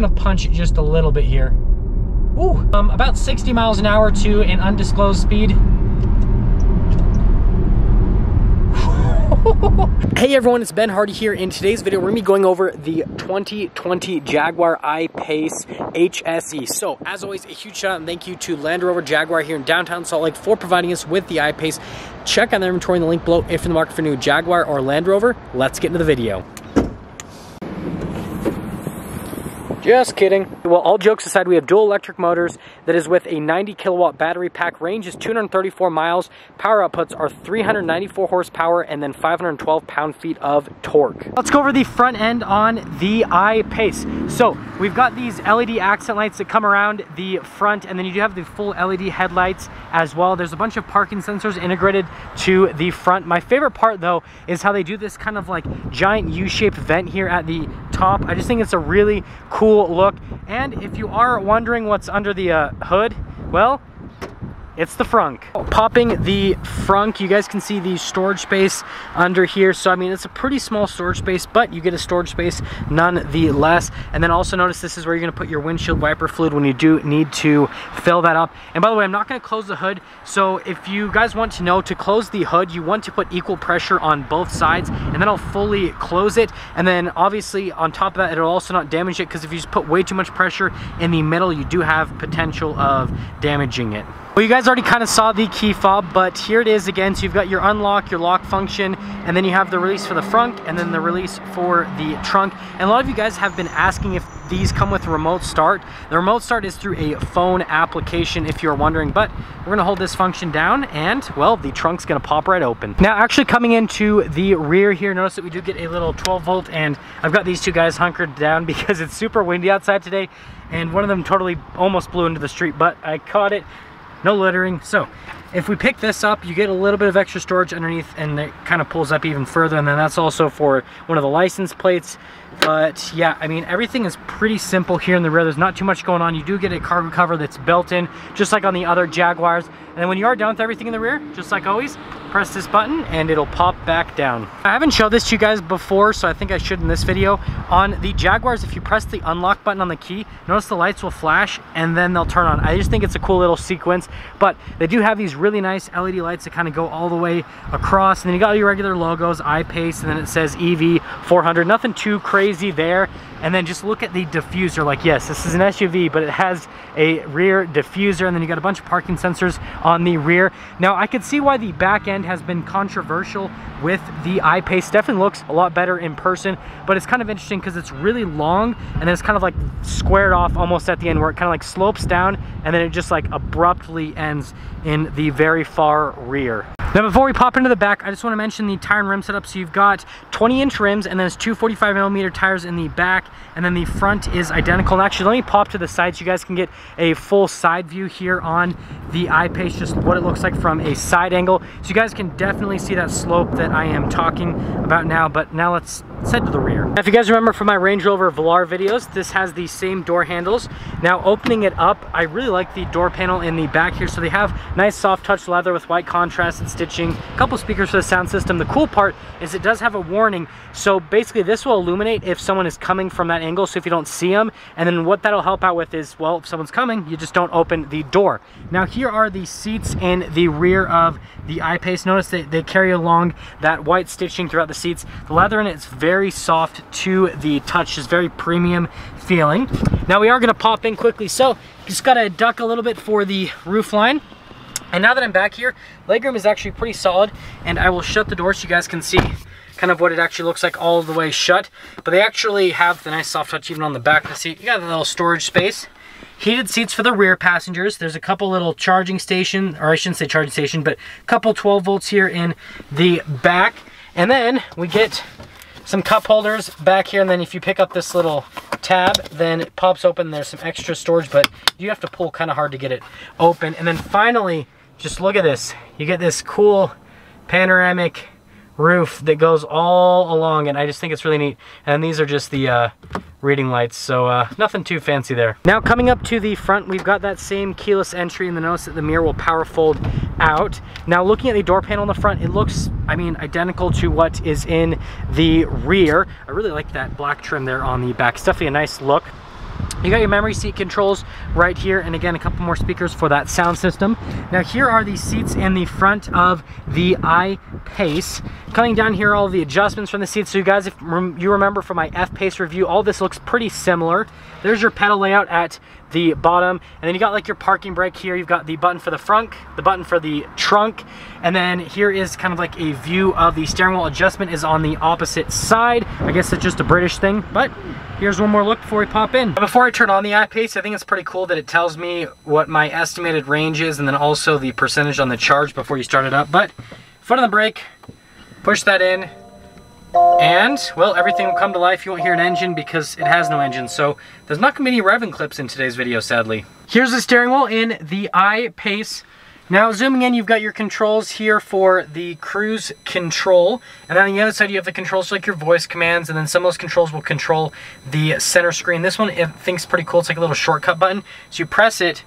gonna punch it just a little bit here. Ooh, about 60 miles an hour to an undisclosed speed. Hey everyone, it's Ben Hardy here. In today's video, we're gonna be going over the 2020 Jaguar I-Pace HSE. So, as always, a huge shout out and thank you to Land Rover Jaguar here in downtown Salt Lake for providing us with the I-Pace. Check out their inventory in the link below if you're in the market for a new Jaguar or Land Rover. Let's get into the video. Just kidding. Well, all jokes aside, we have dual electric motors that is with a 90 kilowatt battery pack. Range is 234 miles. Power outputs are 394 horsepower and then 512 pound-feet of torque. Let's go over the front end on the I-Pace. So we've got these LED accent lights that come around the front, and then you do have the full LED headlights as well. There's a bunch of parking sensors integrated to the front. My favorite part though is how they do this kind of like giant U-shaped vent here at the top. I just think it's a really cool look. And if you are wondering what's under the hood, well, it's the frunk. Popping the frunk, you guys can see the storage space under here. So I mean, it's a pretty small storage space, but you get a storage space nonetheless. And then also notice this is where you're gonna put your windshield wiper fluid when you do need to fill that up. And by the way, I'm not gonna close the hood. So if you guys want to know, to close the hood, you want to put equal pressure on both sides, and then I'll fully close it. And then obviously on top of that, it'll also not damage it, because if you just put way too much pressure in the middle, you do have potential of damaging it. Well, you guys already kind of saw the key fob, but here it is again. So you've got your unlock, your lock function, and then you have the release for the front, and then the release for the trunk. And a lot of you guys have been asking if these come with remote start. The remote start is through a phone application, if you're wondering, but we're gonna hold this function down, and well, the trunk's gonna pop right open. Now, actually coming into the rear here, notice that we do get a little 12 volt, and I've got these two guys hunkered down because it's super windy outside today, and one of them totally almost blew into the street, but I caught it. No littering. So if we pick this up, you get a little bit of extra storage underneath, and it kind of pulls up even further, and then that's also for one of the license plates. But yeah, I mean, everything is pretty simple here in the rear. There's not too much going on. You do get a cargo cover that's built in, just like on the other Jaguars. And then when you are done with everything in the rear, just like always, press this button and it'll pop back down. I haven't showed this to you guys before, so I think I should in this video. On the Jaguars, if you press the unlock button on the key, notice the lights will flash and then they'll turn on. I just think it's a cool little sequence, but they do have these really nice LED lights that kind of go all the way across. And then you got your regular logos, I-Pace, and then it says EV400. Nothing too crazy there. And then just look at the diffuser. Like, yes, this is an SUV, but it has a rear diffuser, and then you got a bunch of parking sensors on the rear. Now, I could see why the back end has been controversial with the I-Pace. Definitely looks a lot better in person, but it's kind of interesting because it's really long, and then it's kind of like squared off almost at the end, where it kind of like slopes down, and then it just like abruptly ends in the very far rear. Now, before we pop into the back, I just want to mention the tire and rim setup. So you've got 20-inch rims, and then it's two 45mm tires in the back, and then the front is identical. And actually, let me pop to the side so you guys can get a full side view here on the I-Pace, just what it looks like from a side angle. So you guys can definitely see that slope that I am talking about now. But now let's head to the rear. Now, if you guys remember from my Range Rover Velar videos, this has the same door handles. Now, opening it up, I really like the door panel in the back here. So they have nice soft touch leather with white contrast and stitching, a couple speakers for the sound system. The cool part is it does have a warning. So basically this will illuminate if someone is coming from that angle, so if you don't see them. And then what that'll help out with is, well, if someone's coming, you just don't open the door. Now, here are the seats in the rear of the I-Pace. Notice that they carry along that white stitching throughout the seats. The leather in it's very soft to the touch, is very premium feeling. Now we are going to pop in quickly, so just got to duck a little bit for the roof line. And now that I'm back here, legroom is actually pretty solid, and I will shut the door so you guys can see kind of what it actually looks like all the way shut. But they actually have the nice soft touch even on the back of the seat. You got a little storage space. Heated seats for the rear passengers. There's a couple little charging station, or I shouldn't say charging station, but a couple 12 volts here in the back. And then we get some cup holders back here, and then if you pick up this little tab, then it pops open. There's some extra storage, but you have to pull kind of hard to get it open. And then finally, just look at this. You get this cool panoramic roof that goes all along, and I just think it's really neat. And these are just the reading lights, so nothing too fancy there. Now, coming up to the front, we've got that same keyless entry, and the notice that the mirror will power fold out. Now, looking at the door panel in the front, it looks, I mean, identical to what is in the rear. I really like that black trim there on the back. It's definitely a nice look. You got your memory seat controls right here, and again, a couple more speakers for that sound system. Now here are the seats in the front of the I-Pace. Coming down here, all the adjustments from the seats. So you guys, if you remember from my F-Pace review, all this looks pretty similar. There's your pedal layout at the bottom, and then you got like your parking brake here. You've got the button for the front, the button for the trunk, and then here is kind of like a view of the steering wheel. Adjustment is on the opposite side. I guess it's just a British thing, but here's one more look before we pop in. Before I turn on the I-Pace, I think it's pretty cool that it tells me what my estimated range is and then also the percentage on the charge before you start it up. But foot on the brake, push that in, and, well, everything will come to life. You won't hear an engine because it has no engine, so there's not going to be any revving clips in today's video, sadly. Here's the steering wheel in the I-Pace. Now, zooming in, you've got your controls here for the cruise control, and then on the other side you have the controls for like your voice commands, and then some of those controls will control the center screen. This one I think is pretty cool. It's like a little shortcut button. So you press it,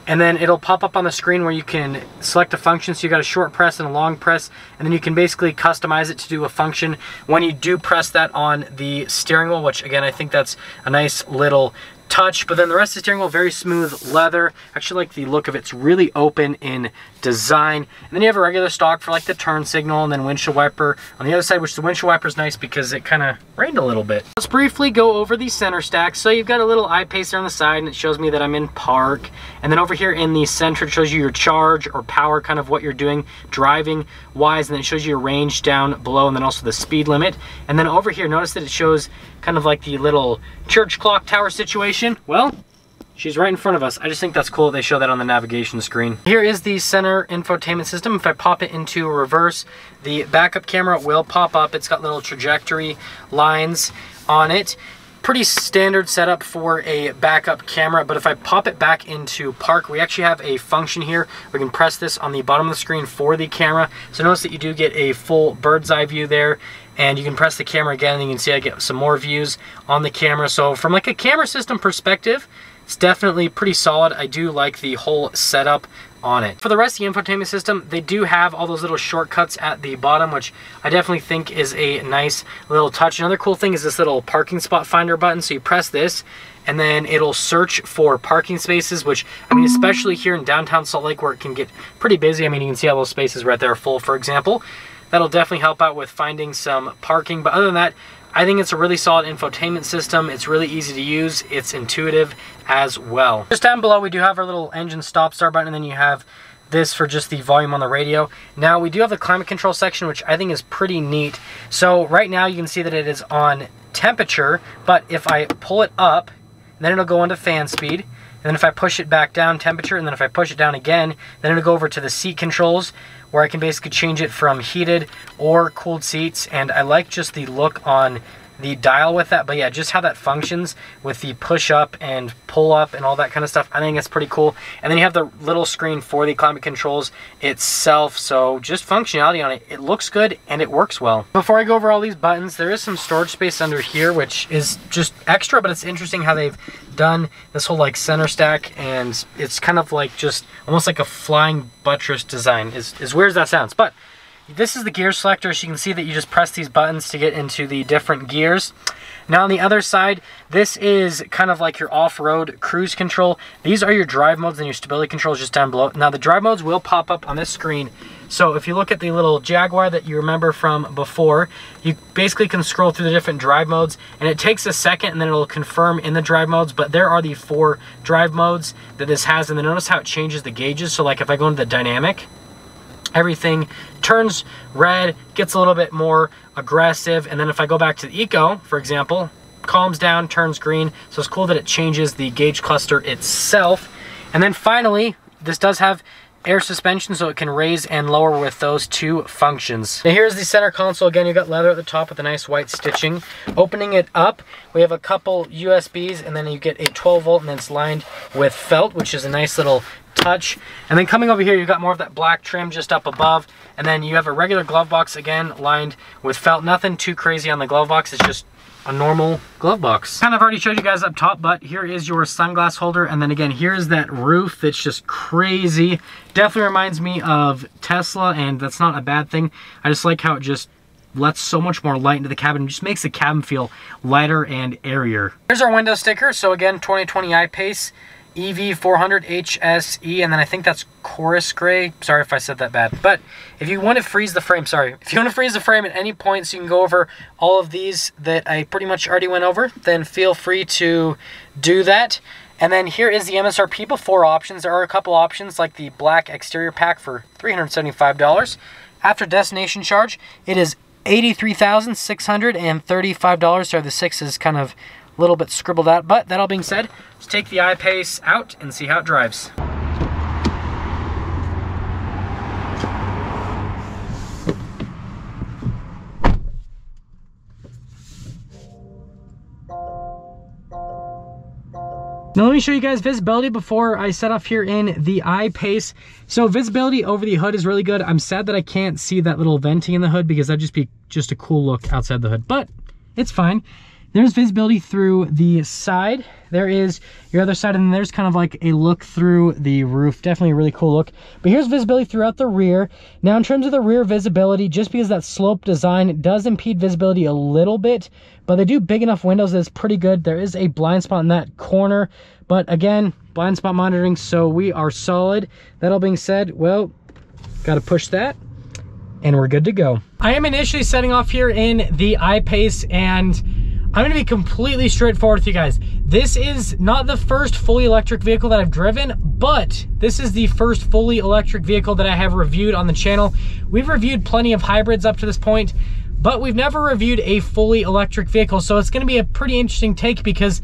and then it'll pop up on the screen where you can select a function. So you got a short press and a long press, and then you can basically customize it to do a function when you do press that on the steering wheel, which again, I think that's a nice little touch. But then the rest of the steering wheel, very smooth leather. Actually like the look of it. It's really open in design. And then you have a regular stock for like the turn signal, and then windshield wiper on the other side, which the windshield wiper is nice because it kind of rained a little bit. Let's briefly go over the center stack. So you've got a little I-Pace there on the side, and it shows me that I'm in park. And then over here in the center, it shows you your charge or power, kind of what you're doing driving wise, and then it shows you your range down below, and then also the speed limit. And then over here, notice that it shows kind of like the little church clock tower situation. Well, she's right in front of us. I just think that's cool that they show that on the navigation screen. Here is the center infotainment system. If I pop it into reverse, the backup camera will pop up. It's got little trajectory lines on it. Pretty standard setup for a backup camera, but if I pop it back into park, we actually have a function here. We can press this on the bottom of the screen for the camera. So notice that you do get a full bird's eye view there, and you can press the camera again, and you can see I get some more views on the camera. So from like a camera system perspective, it's definitely pretty solid. I do like the whole setup on it. For the rest of the infotainment system, they do have all those little shortcuts at the bottom, which I definitely think is a nice little touch. Another cool thing is this little parking spot finder button. So you press this, and then it'll search for parking spaces, which, I mean, especially here in downtown Salt Lake where it can get pretty busy. I mean, you can see all those spaces right there full, for example. That'll definitely help out with finding some parking. But other than that, I think it's a really solid infotainment system. It's really easy to use. It's intuitive as well. Just down below, we do have our little engine stop-start button, and then you have this for just the volume on the radio. Now, we do have the climate control section, which I think is pretty neat. So right now, you can see that it is on temperature, but if I pull it up, then it'll go into fan speed. And then if I push it back down, temperature, and then if I push it down again, then it'll go over to the seat controls, where I can basically change it from heated or cooled seats. And I like just the look on the dial with that. But yeah, just how that functions with the push up and pull up and all that kind of stuff, I think it's pretty cool. And then you have the little screen for the climate controls itself. So just functionality on it. It looks good and it works well. Before I go over all these buttons, there is some storage space under here, which is just extra, but it's interesting how they've done this whole like center stack, and it's kind of like just almost like a flying buttress design, as weird as that sounds. But this is the gear selector, so you can see that you just press these buttons to get into the different gears. Now on the other side, this is kind of like your off-road cruise control. These are your drive modes and your stability controls just down below. Now the drive modes will pop up on this screen. So if you look at the little Jaguar that you remember from before, you basically can scroll through the different drive modes, and it takes a second and then it'll confirm in the drive modes, but there are the 4 drive modes that this has. And then notice how it changes the gauges. So like if I go into the dynamic, everything turns red, gets a little bit more aggressive, and then if I go back to the eco, for example, calms down, turns green. So it's cool that it changes the gauge cluster itself. And then finally, this does have air suspension, so it can raise and lower with those 2 functions. Now here's the center console. Again, you got leather at the top with a nice white stitching. Opening it up, we have a couple USBs, and then you get a 12 volt, and then it's lined with felt, which is a nice little touch. And then coming over here, you've got more of that black trim just up above, and then you have a regular glove box, again lined with felt. Nothing too crazy on the glove box, it's just a normal glove box. Kind of already showed you guys up top, but here is your sunglass holder, and then again, here's that roof that's just crazy. Definitely reminds me of Tesla, and that's not a bad thing. I just like how it just lets so much more light into the cabin. It just makes the cabin feel lighter and airier. Here's our window sticker. So again, 2020 I-Pace, EV400 HSE, and then I think that's Chorus Gray. Sorry if I said that bad. But if you want to freeze the frame, if you want to freeze the frame at any point so you can go over all of these that I pretty much already went over, then feel free to do that. And then here is the MSRP before options. There are a couple options like the black exterior pack for $375. After destination charge, it is $83,635. Sorry, the 6 is kind of a little bit scribbled out, but that all being said, let's take the I-Pace out and see how it drives. Now let me show you guys visibility before I set off here in the I-Pace. So visibility over the hood is really good. I'm sad that I can't see that little venting in the hood because that'd just be a cool look outside the hood, but it's fine. There's visibility through the side. There is your other side, and then there's kind of like a look through the roof. Definitely a really cool look. But here's visibility throughout the rear. Now, in terms of the rear visibility, just because that slope design does impede visibility a little bit, but they do big enough windows that it's pretty good. There is a blind spot in that corner, but again, blind spot monitoring, so we are solid. That all being said, well, got to push that, and we're good to go. I am initially setting off here in the I-Pace, and I'm gonna be completely straightforward with you guys. This is not the first fully electric vehicle that I've driven, but this is the first fully electric vehicle that I have reviewed on the channel. We've reviewed plenty of hybrids up to this point, but we've never reviewed a fully electric vehicle. So it's gonna be a pretty interesting take because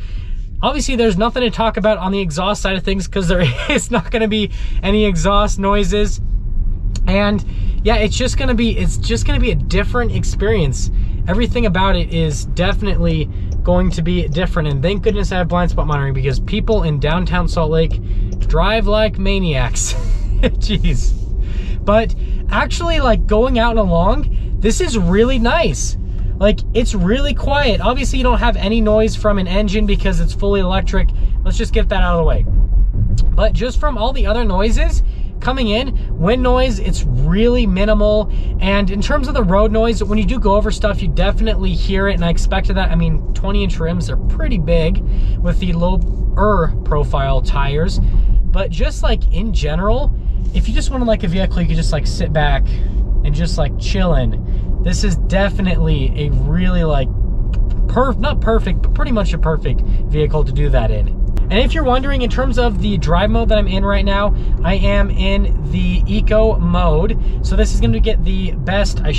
obviously there's nothing to talk about on the exhaust side of things because there is not gonna be any exhaust noises. And yeah, it's just gonna be a different experience. Everything about it is definitely going to be different, and thank goodness I have blind spot monitoring because people in downtown Salt Lake drive like maniacs. Jeez. But actually, like, going out and along, this is really nice. Like, it's really quiet. Obviously, you don't have any noise from an engine because it's fully electric. Let's just get that out of the way. But just from all the other noises coming in, wind noise, it's really minimal. And in terms of the road noise, when you do go over stuff, you definitely hear it, and I expected that. I mean, 20-inch rims are pretty big with the lower profile tires, but just like in general, if you just want to like a vehicle, you could just like sit back and just like chillin'. This is definitely a really like not perfect, but pretty much a perfect vehicle to do that in. And if you're wondering, in terms of the drive mode that I'm in right now, I am in the eco mode. So this is going to get the best, I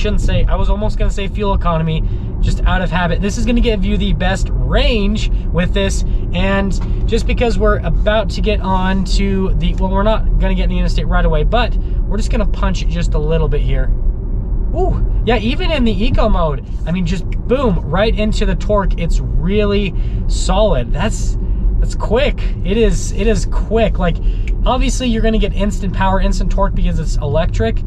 was almost going to say fuel economy, just out of habit. This is going to give you the best range with this. And just because we're about to get on to the, well, we're not going to get in the interstate right away, but we're just going to punch it just a little bit here. Ooh, yeah, even in the eco mode, I mean, just boom, right into the torque. It's really solid. That's quick. It is quick. Like, obviously you're going to get instant power, instant torque because it's electric,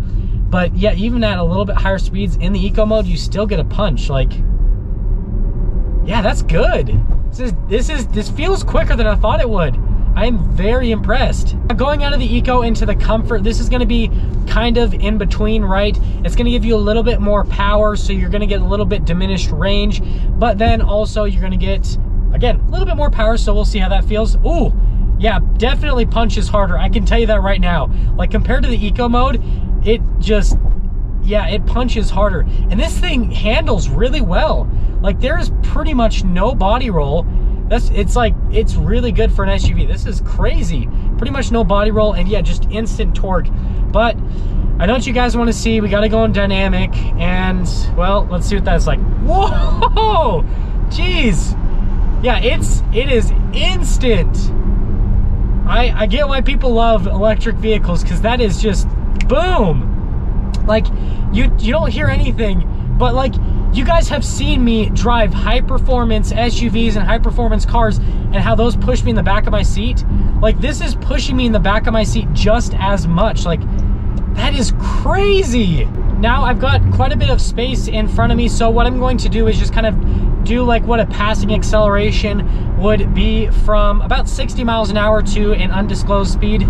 but yeah, even at a little bit higher speeds in the eco mode, you still get a punch. Like, yeah, that's good. This feels quicker than I thought it would. I am very impressed. Going out of the eco into the comfort, this is going to be kind of in between, right? It's going to give you a little bit more power, so you're going to get a little bit diminished range, but then also you're going to get, again, a little bit more power, so we'll see how that feels. Ooh, yeah, definitely punches harder. I can tell you that right now. Like, compared to the eco mode, it just, yeah, it punches harder. And this thing handles really well. Like, there's pretty much no body roll. It's really good for an SUV. This is crazy. Pretty much no body roll, and yeah, just instant torque. But I know what you guys want to see. We got to go in dynamic, and well, let's see what that's like. Whoa, jeez. Yeah, it is instant. I get why people love electric vehicles, because that is just boom. Like, you don't hear anything, but like, you guys have seen me drive high performance SUVs and high performance cars and how those push me in the back of my seat. Like, this is pushing me in the back of my seat just as much. Like, that is crazy. Now I've got quite a bit of space in front of me, so what I'm going to do is just kind of do like what a passing acceleration would be from about 60 miles an hour to an undisclosed speed.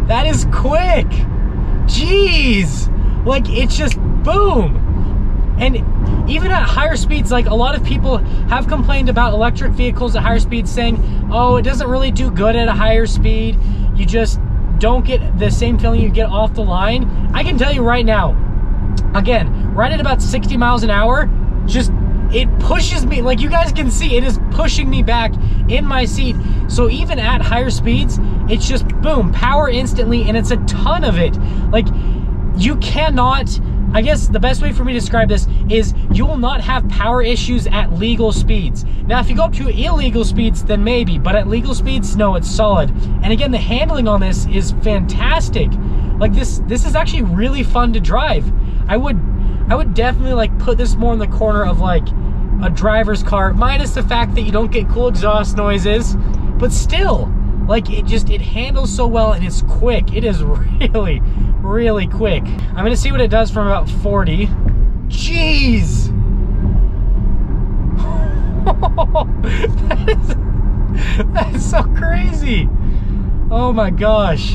That is quick. Jeez! Like, it's just boom! And even at higher speeds, like a lot of people have complained about electric vehicles at higher speeds saying, oh, it doesn't really do good at a higher speed. You just don't get the same feeling you get off the line. I can tell you right now, again, right at about 60 miles an hour, just, it pushes me, like you guys can see, it is pushing me back in my seat. So even at higher speeds, it's just boom, power instantly, and it's a ton of it. Like, you cannot, I guess the best way for me to describe this is you will not have power issues at legal speeds. Now, if you go up to illegal speeds, then maybe, but at legal speeds, no, it's solid. And again, the handling on this is fantastic. Like this is actually really fun to drive. I would definitely like put this more in the corner of like a driver's car, minus the fact that you don't get cool exhaust noises, but still, like it handles so well and it's quick. It is really, really quick. I'm gonna see what it does from about 40. Jeez! that is so crazy. Oh my gosh.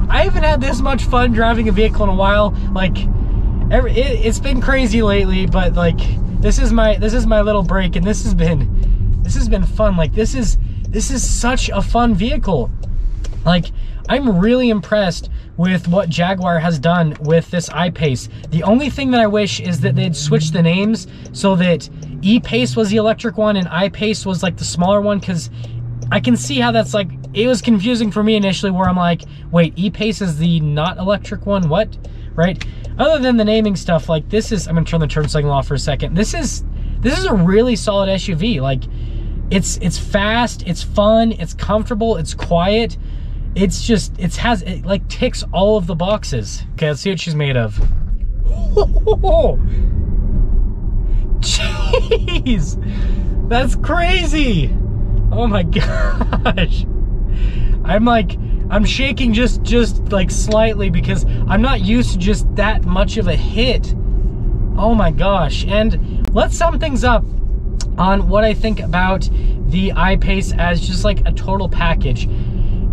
I haven't had this much fun driving a vehicle in a while. Like, it's been crazy lately, but like this is my little break, and this has been fun. Like this is such a fun vehicle. Like, I'm really impressed with what Jaguar has done with this I-Pace. The only thing that I wish is that they'd switch the names so that E-Pace was the electric one and I-Pace was like the smaller one, because I can see how that's like, it was confusing for me initially where I'm like, wait, E-Pace is the not electric one? What? Right? Other than the naming stuff, like this is, I'm gonna turn the turn signal off for a second. This is a really solid SUV. Like, it's fast, it's fun, it's comfortable, it's quiet. It's just, it like ticks all of the boxes. Okay, let's see what she's made of. Jeez, that's crazy. Oh my gosh. I'm shaking just like slightly because I'm not used to just that much of a hit. Oh my gosh. And let's sum things up on what I think about the I-Pace as just like a total package.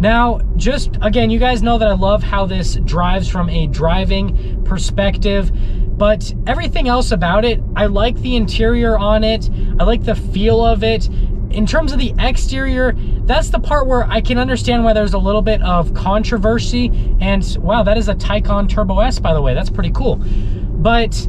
Now, just again, you guys know that I love how this drives from a driving perspective, but everything else about it, I like the interior on it. I like the feel of it. In terms of the exterior, that's the part where I can understand why there's a little bit of controversy. And wow, that is a Taycan Turbo S, by the way. That's pretty cool. But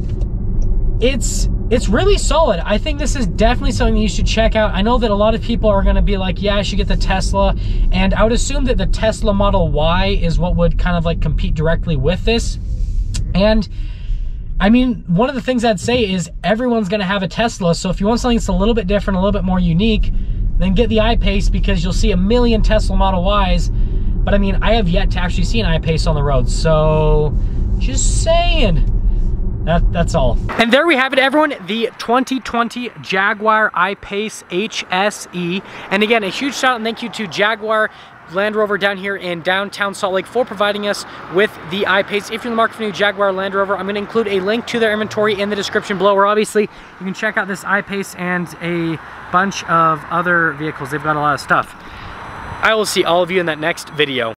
it's really solid. I think this is definitely something that you should check out. I know that a lot of people are gonna be like, yeah, I should get the Tesla. And I would assume that the Tesla Model Y is what would kind of like compete directly with this. And I mean, one of the things I'd say is everyone's gonna have a Tesla. So if you want something that's a little bit different, a little bit more unique, then get the I-Pace, because you'll see a million Tesla Model Ys. But I mean, I have yet to actually see an I-Pace on the road. So just saying. That's all. And there we have it, everyone, the 2020 Jaguar I-Pace HSE. And again, a huge shout out and thank you to Jaguar Land Rover down here in downtown Salt Lake for providing us with the I-Pace. If you're in the market for a new Jaguar Land Rover, I'm going to include a link to their inventory in the description below, where obviously you can check out this I-Pace and a bunch of other vehicles. They've got a lot of stuff. I will see all of you in that next video.